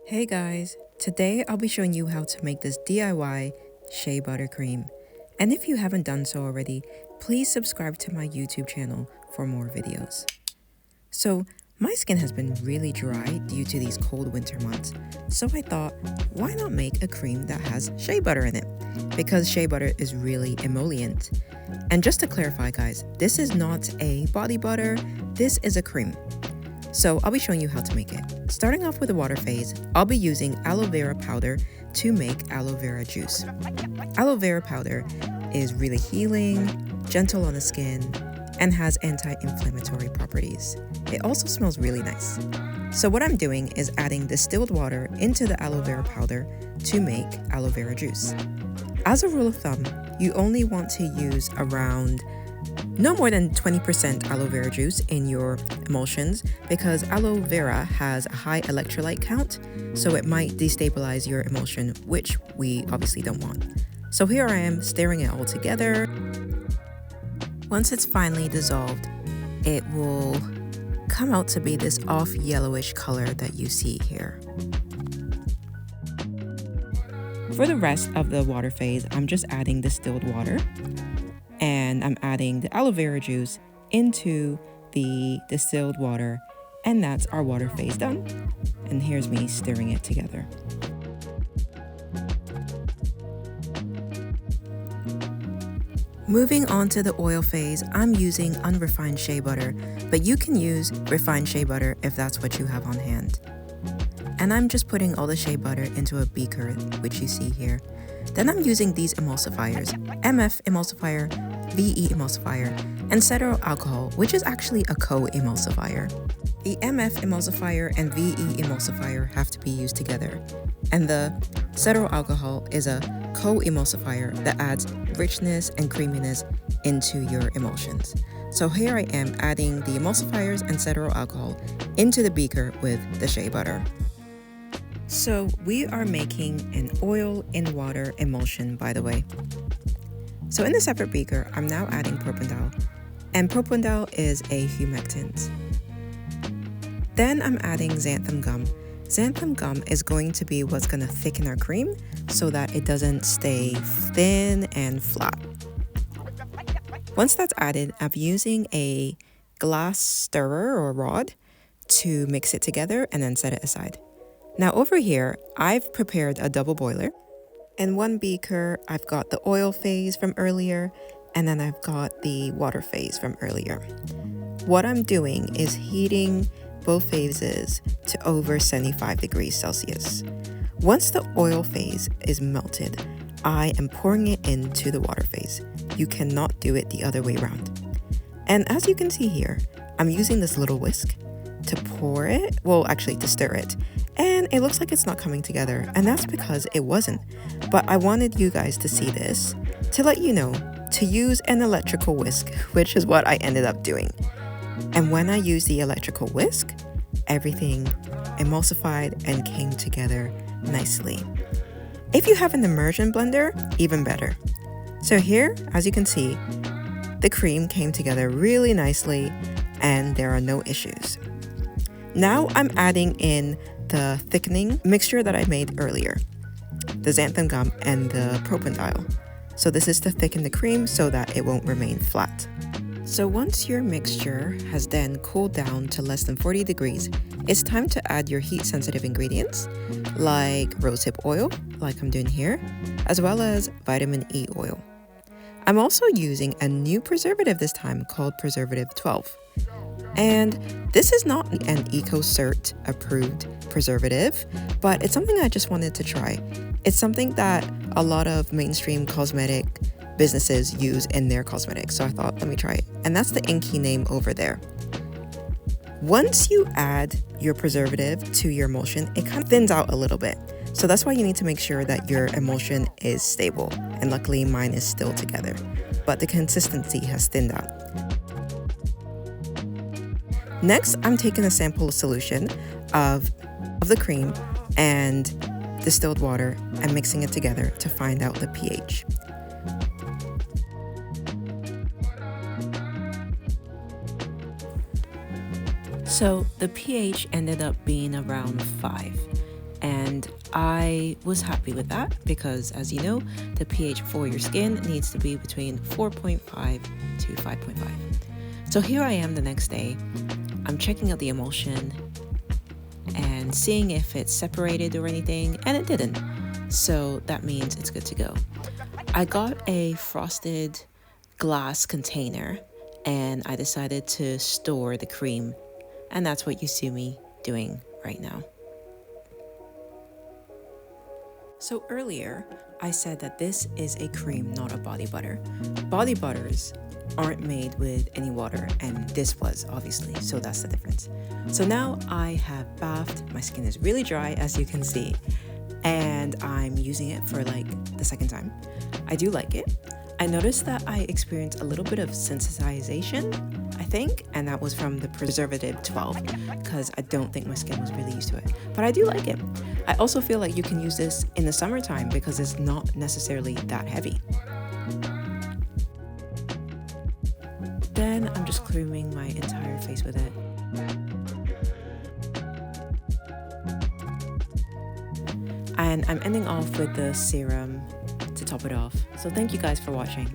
Hey guys, today I'll be showing you how to make this DIY shea butter cream. And if you haven't done so already, please subscribe to my YouTube channel for more videos. So my skin has been really dry due to these cold winter months, so I thought, why not make a cream that has shea butter in it? Because shea butter is really emollient. And just to clarify guys, this is not a body butter, this is a cream. So I'll be showing you how to make it. Starting off with the water phase, I'll be using aloe vera powder to make aloe vera juice. Aloe vera powder is really healing, gentle on the skin, and has anti-inflammatory properties. It also smells really nice. So what I'm doing is adding distilled water into the aloe vera powder to make aloe vera juice. As a rule of thumb, you only want to use around no more than 20% aloe vera juice in your emulsions because aloe vera has a high electrolyte count, so it might destabilize your emulsion, which we obviously don't want. So here I am stirring it all together. Once it's finally dissolved, it will come out to be this off yellowish color that you see here. For the rest of the water phase, I'm just adding distilled water. And I'm adding the aloe vera juice into the distilled water, and that's our water phase done. And here's me stirring it together. Moving on to the oil phase, I'm using unrefined shea butter, but you can use refined shea butter if that's what you have on hand. And I'm just putting all the shea butter into a beaker, which you see here. Then I'm using these emulsifiers, MF emulsifier, VE emulsifier, and Cetearyl Alcohol, which is actually a co-emulsifier. The MF emulsifier and VE emulsifier have to be used together, and the Cetearyl Alcohol is a co-emulsifier that adds richness and creaminess into your emulsions. So here I am adding the emulsifiers and Cetearyl Alcohol into the beaker with the shea butter. So we are making an oil in water emulsion, by the way. So in the separate beaker, I'm now adding Propanediol, and Propanediol is a humectant. Then I'm adding xanthan gum. Xanthan gum is going to be what's going to thicken our cream so that it doesn't stay thin and flat. Once that's added, I'm using a glass stirrer or rod to mix it together and then set it aside. Now over here, I've prepared a double boiler. In one beaker, I've got the oil phase from earlier, and then I've got the water phase from earlier. What I'm doing is heating both phases to over 75 degrees Celsius. Once the oil phase is melted, I am pouring it into the water phase. You cannot do it the other way around. And as you can see here, I'm using this little whisk to pour it, to stir it. And it looks like it's not coming together, and that's because it wasn't. But I wanted you guys to see this, to let you know to use an electrical whisk, which is what I ended up doing. And when I used the electrical whisk, everything emulsified and came together nicely. If you have an immersion blender, even better. So here, as you can see, the cream came together really nicely and there are no issues. Now I'm adding in the thickening mixture that I made earlier, the xanthan gum and the Propanediol. So this is to thicken the cream so that it won't remain flat. So once your mixture has then cooled down to less than 40 degrees, it's time to add your heat-sensitive ingredients like rosehip oil, like I'm doing here, as well as vitamin E oil. I'm also using a new preservative this time called Preservative 12. And this is not an EcoCert approved preservative, but it's something I just wanted to try. It's something that a lot of mainstream cosmetic businesses use in their cosmetics, so I thought, let me try it. And that's the inky name over there. Once you add your preservative to your emulsion, it kind of thins out a little bit. So that's why you need to make sure that your emulsion is stable. And luckily mine is still together, but the consistency has thinned out. Next, I'm taking a sample solution of the cream and distilled water and mixing it together to find out the pH. So the pH ended up being around 5, and And I was happy with that because, as you know, the pH for your skin needs to be between 4.5 to 5.5. So here I am the next day. I'm checking out the emulsion and seeing if it's separated or anything, and it didn't. So that means it's good to go. I got a frosted glass container and I decided to store the cream, and that's what you see me doing right now. So earlier, I said that this is a cream, not a body butter. Body butters aren't made with any water, and this was, obviously, so that's the difference. So now I have bathed, my skin is really dry, as you can see, and I'm using it for like the second time. I do like it. I noticed that I experienced a little bit of sensitization, I think, and that was from the Preservative 12, because I don't think my skin was really used to it, but I do like it. I also feel like you can use this in the summertime because it's not necessarily that heavy. Then I'm just creaming my entire face with it. And I'm ending off with the serum to top it off. So thank you guys for watching.